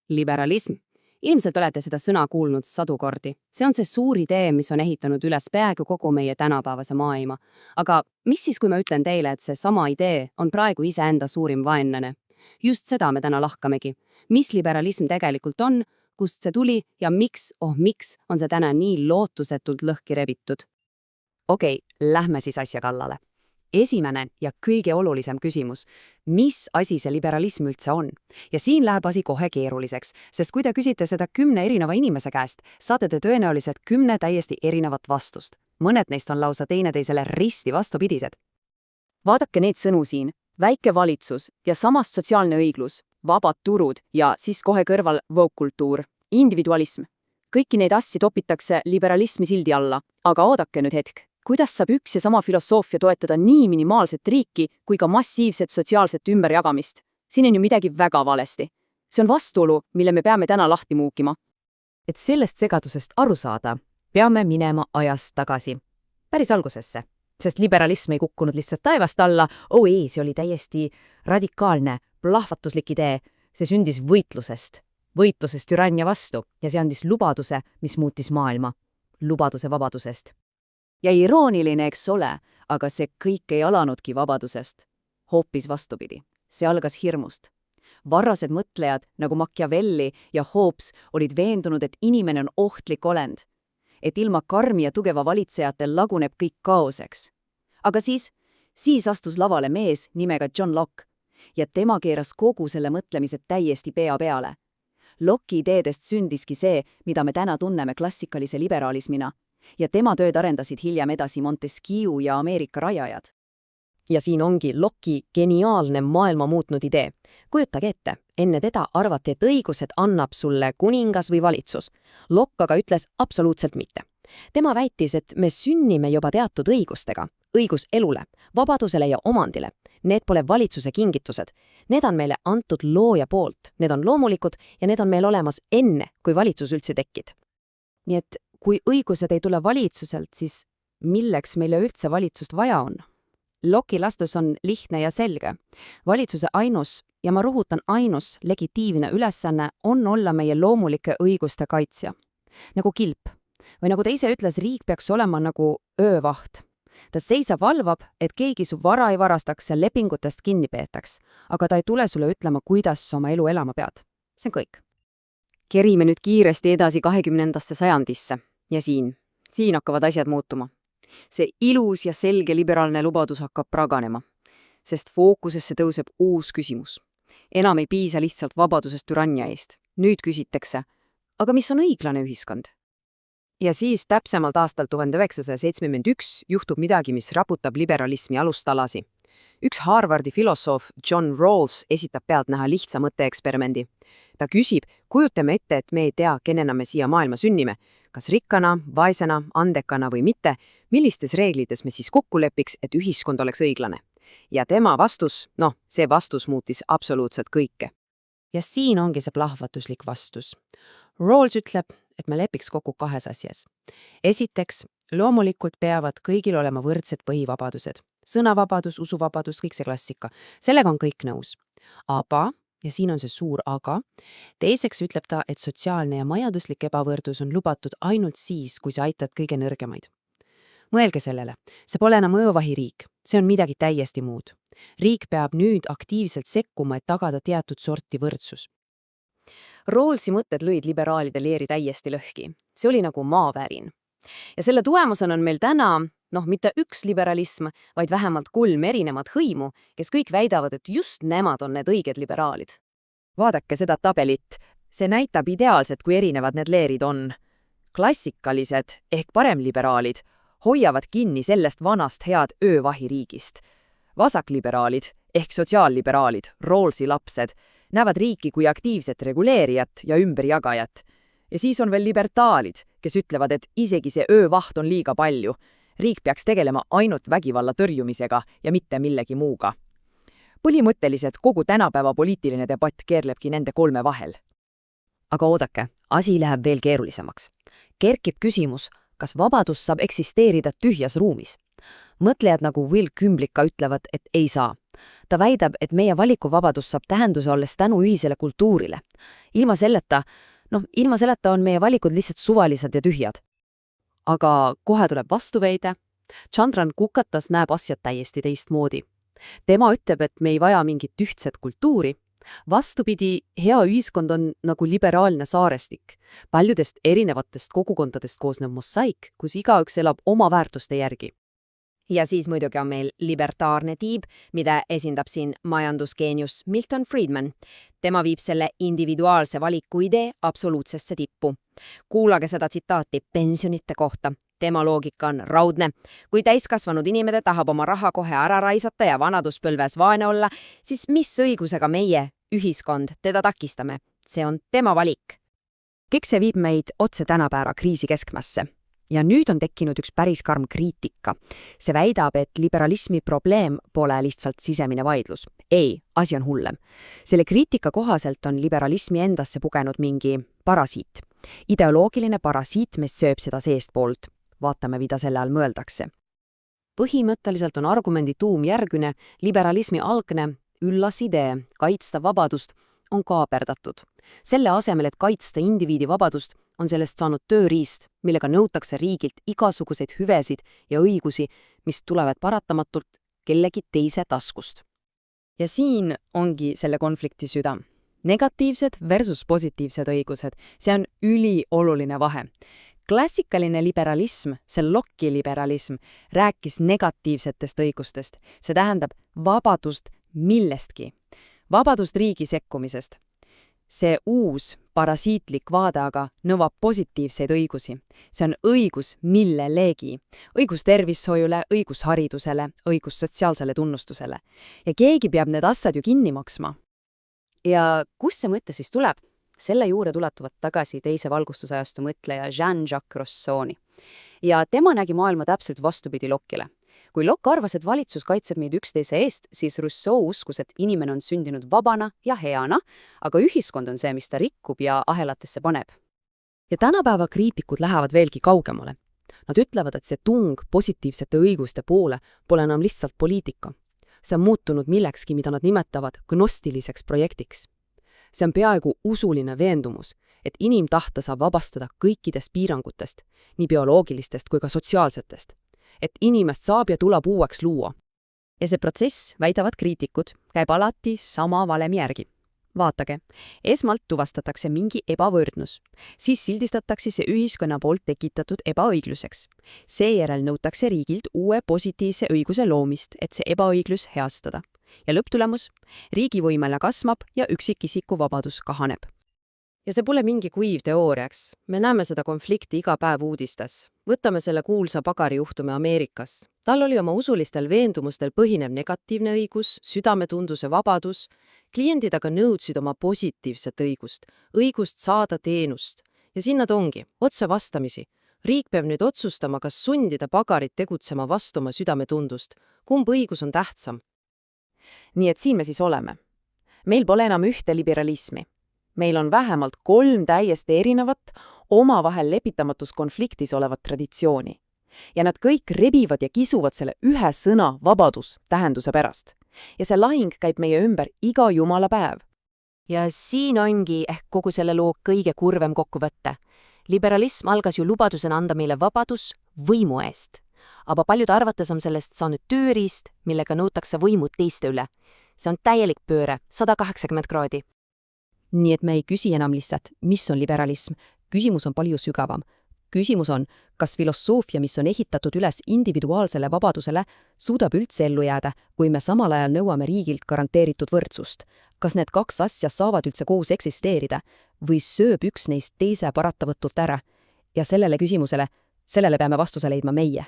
Liberalism. Ilmselt olete seda sõna kuulnud sadu kordi. See on see suur idee, mis on ehitanud üles peaaegu kogu meie tänapäevase maailma. Aga mis siis, kui ma ütlen teile, et see sama idee on praegu iseenda suurim vaenlane? Just seda me täna lahkamegi. Mis liberalism tegelikult on, kust see tuli ja miks on see täna nii lootusetult lõhki rebitud? Okei, lähme siis asja kallale. Esimene ja kõige olulisem küsimus, mis asi see liberalism üldse on? Ja siin läheb asi kohe keeruliseks, sest kui te küsite seda 10 erineva inimese käest, saate te tõenäoliselt 10 täiesti erinevat vastust. Mõned neist on lausa teineteisele risti vastupidised. Vaadake need sõnu siin. Väike valitsus ja samast sotsiaalne õiglus, vabad turud ja siis kohe kõrval woke-kultuur, individualism. Kõiki neid asju topitakse liberalismi sildi alla, aga oodake nüüd hetk. Kuidas saab üks ja sama filosoofia toetada nii minimaalset riiki kui ka massiivset sotsiaalset ümberjagamist? Siin on ju midagi väga valesti. See on vastuolu, mille me peame täna lahti muukima. Et sellest segadusest aru saada, peame minema ajas tagasi. Päris algusesse. Sest liberalism ei kukkunud lihtsalt taevast alla, see oli täiesti radikaalne, plahvatuslik idee. See sündis võitlusest türannia vastu ja see andis lubaduse, mis muutis maailma. Lubaduse vabadusest. Ja irooniline, eks ole, aga see kõik ei alanudki vabadusest. Hoopis vastupidi. See algas hirmust. Varrased mõtlejad nagu Machiavelli ja Hobbes olid veendunud, et inimene on ohtlik olend. Et ilma karmi ja tugeva valitsejatel laguneb kõik kaoseks. Aga siis astus lavale mees nimega John Locke ja tema keeras kogu selle mõtlemise täiesti pea peale. Locke'i ideedest sündiski see, mida me täna tunneme klassikalise liberaalismina ja tema tööd arendasid hiljem edasi Montesquieu ja Ameerika rajajad. Ja siin ongi Locke'i geniaalne maailma muutnud idee. Kujutage ette, enne teda arvati, et õigused annab sulle kuningas või valitsus. Locke aga ütles absoluutselt mitte. Tema väitis, et me sünnime juba teatud õigustega. Õigus elule, vabadusele ja omandile. Need pole valitsuse kingitused. Need on meile antud looja poolt. Need on loomulikud ja need on meil olemas enne, kui valitsus üldse tekkid. Nii et kui õigused ei tule valitsuselt, siis milleks meile üldse valitsust vaja on? Locke'i vastus on lihtne ja selge. Valitsuse ainus, ja ma rõhutan ainus, legitiivne ülesanne on olla meie loomulike õiguste kaitsja. Nagu kilp. Või nagu ta ise ütles, riik peaks olema nagu öövaht. Ta seisab valvab, et keegi su vara ei varastaks ja lepingutest kinni peetaks, aga ta ei tule sulle ütlema, kuidas oma elu elama pead. See on kõik. Kerime nüüd kiiresti edasi 20. sajandisse ja siin hakkavad asjad muutuma. See ilus ja selge liberaalne lubadus hakkab praganema, sest fookusesse tõuseb uus küsimus. Enam ei piisa lihtsalt vabadusest türannia eest. Nüüd küsitakse, aga mis on õiglane ühiskond? Ja siis täpsemalt aastal 1971 juhtub midagi, mis raputab liberalismi alustalasi. Üks Harvardi filosoof John Rawls esitab pealtnäha lihtsa mõtteeksperimendi. Ta küsib, kujutame ette, et me ei tea, kenena me siia maailma sünnime, kas rikkana, vaesena, andekana või mitte, millistes reeglites me siis kokku lepiks, et ühiskond oleks õiglane. Ja tema vastus, see vastus muutis absoluutselt kõike. Ja siin ongi see plahvatuslik vastus. Rawls ütleb, et me lepiks kokku 2 asjas. Esiteks, loomulikult peavad kõigil olema võrdsed põhivabadused. Sõnavabadus, usuvabadus, kõik see klassika. Sellega on kõik nõus. Aga, ja siin on see suur aga, teiseks ütleb ta, et sotsiaalne ja majanduslik ebavõrdus on lubatud ainult siis, kui sa aitad kõige nõrgemaid. Mõelge sellele, see pole enam õõvahiriik, see on midagi täiesti muud. Riik peab nüüd aktiivselt sekkuma, et tagada teatud sorti võrdsus. Rawlsi mõtted lõid liberaalide leeri täiesti lõhki. See oli nagu maavärin. Ja selle tulemusena on meil täna, mitte üks liberalism, vaid vähemalt 3 erinevat hõimu, kes kõik väidavad, et just nemad on need õiged liberaalid. Vaadake seda tabelit. See näitab ideaalselt, kui erinevad need leerid on. Klassikalised ehk paremliberaalid hoiavad kinni sellest vanast head öövahiriigist. Vasakliberaalid ehk sotsiaalliberaalid, Rawlsi lapsed, näevad riiki kui aktiivset reguleerijat ja ümberjagajat. Ja siis on veel libertaalid, kes ütlevad, et isegi see öövaht on liiga palju. Riik peaks tegelema ainult vägivalla tõrjumisega ja mitte millegi muuga. Põhimõtteliselt kogu tänapäeva poliitiline debatt keerlebki nende 3 vahel. Aga oodake, asi läheb veel keerulisemaks. Kerkib küsimus, kas vabadus saab eksisteerida tühjas ruumis? Mõtlejad nagu Will Kümblika ütlevad, et ei saa. ta väidab, et meie valikuvabadus saab tähenduse alles tänu ühisele kultuurile. Ilma selleta on meie valikud lihtsalt suvalised ja tühjad. Aga kohe tuleb vastuväide. Chandran Kukatas näeb asjad täiesti teistmoodi. Tema ütleb, et me ei vaja mingit ühtset kultuuri. Vastupidi, hea ühiskond on nagu liberaalne saarestik, paljudest erinevatest kogukondadest koosnev mosaik, kus igaüks elab oma väärtuste järgi. Ja siis muidugi on meil libertaarne tiib, mida esindab siin majandusgeenius Milton Friedman. Tema viib selle individuaalse valiku idee absoluutsesse tippu. Kuulage seda tsitaati pensionite kohta. Tema loogika on raudne. Kui täiskasvanud inimene tahab oma raha kohe ära raisata ja vanaduspõlves vaene olla, siis mis õigusega meie, ühiskond, teda takistame? See on tema valik. Kõik see viib meid otse tänapäeva kriisi keskmesse. Ja nüüd on tekkinud üks päris karm kriitika. See väidab, et liberalismi probleem pole lihtsalt sisemine vaidlus. Ei, asi on hullem. Selle kriitika kohaselt on liberalismi endasse pugenud mingi parasiit. Ideoloogiline parasiit, mis sööb seda seestpoolt. Vaatame, mida selle all mõeldakse. Põhimõtteliselt on argumendi tuum järgune, liberalismi algne, üllas idee, kaitsta vabadust, on kaaperdatud. Selle asemel, et kaitsta indiviidi vabadust, on sellest saanud tööriist, millega nõutakse riigilt igasuguseid hüvesid ja õigusi, mis tulevad paratamatult kellegi teise taskust. Ja siin ongi selle konflikti süda. Negatiivsed versus positiivsed õigused. See on ülioluline vahe. Klassikaline liberalism, see Locke'i liberalism, rääkis negatiivsetest õigustest. See tähendab vabadust millestki. Vabadust riigi sekkumisest. See uus parasiitlik vaade aga nõuab positiivseid õigusi. See on õigus millelegi. Õigus tervishoiule, õigus haridusele, õigus sotsiaalsele tunnustusele. Ja keegi peab need asjad ju kinni maksma. Ja kust see mõte siis tuleb? Selle juurde tuletuvad tagasi teise valgustusajastu mõtleja Jean-Jacques Rousseau'ni. Ja tema nägi maailma täpselt vastupidi Locke'ile. Kui Locke arvas, et valitsus kaitseb meid üksteise eest, siis Rousseau uskus, et inimene on sündinud vabana ja heana, aga ühiskond on see, mis ta rikkub ja ahelatesse paneb. Ja tänapäeva kriitikud lähevad veelgi kaugemale. Nad ütlevad, et see tung positiivsete õiguste poole pole enam lihtsalt poliitika. See on muutunud millekski, mida nad nimetavad gnostiliseks projektiks. See on peaaegu usuline veendumus, et inimtahte saab vabastada kõikidest piirangutest, nii bioloogilistest kui ka sotsiaalsetest. Et inimest saab ja tuleb uueks luua. Ja see protsess, väidavad kriitikud, käib alati sama valemi järgi. Vaatage, esmalt tuvastatakse mingi ebavõrdnus, siis sildistatakse see ühiskonna poolt tekitatud ebaõigluseks. Seejärel nõutakse riigilt uue positiivse õiguse loomist, et see ebaõiglus heastada. Ja lõpptulemus, riigivõimele kasvab ja üksikisiku vabadus kahaneb. Ja see pole mingi kuiv teooriaks. Me näeme seda konflikti iga päev uudistes. Võtame selle kuulsa pagarijuhtumi Ameerikas. Tal oli oma usulistel veendumustel põhinev negatiivne õigus, südametunduse vabadus. Kliendid aga nõudsid oma positiivset õigust saada teenust. Ja siin nad ongi, otse vastamisi. Riik peab nüüd otsustama, kas sundida pagarit tegutsema vastu oma südametundust. Kumb õigus on tähtsam? Nii et siin me siis oleme. Meil pole enam ühte liberalismi. Meil on vähemalt 3 täiesti erinevat, omavahel lepitamatus konfliktis olevat traditsiooni. Ja nad kõik rebivad ja kisuvad selle ühe sõna vabadus tähenduse pärast. Ja see lahing käib meie ümber iga jumala päev. Ja siin ongi ehk kogu selle loo kõige kurvem kokkuvõtte. Liberalism algas ju lubadusena anda meile vabadus võimu eest. Aga paljude arvates on sellest saanud tööriist, millega nõutakse võimu teiste üle. See on täielik pööre, 180 kraadi. Nii et me ei küsi enam lihtsalt, mis on liberalism. Küsimus on palju sügavam. Küsimus on, kas filosoofia, mis on ehitatud üles individuaalsele vabadusele, suudab üldse ellu jääda, kui me samal ajal nõuame riigilt garanteeritud võrdsust. Kas need 2 asja saavad üldse koos eksisteerida või sööb üks neist teise paratamatult ära? Ja sellele küsimusele peame vastuse leidma meie.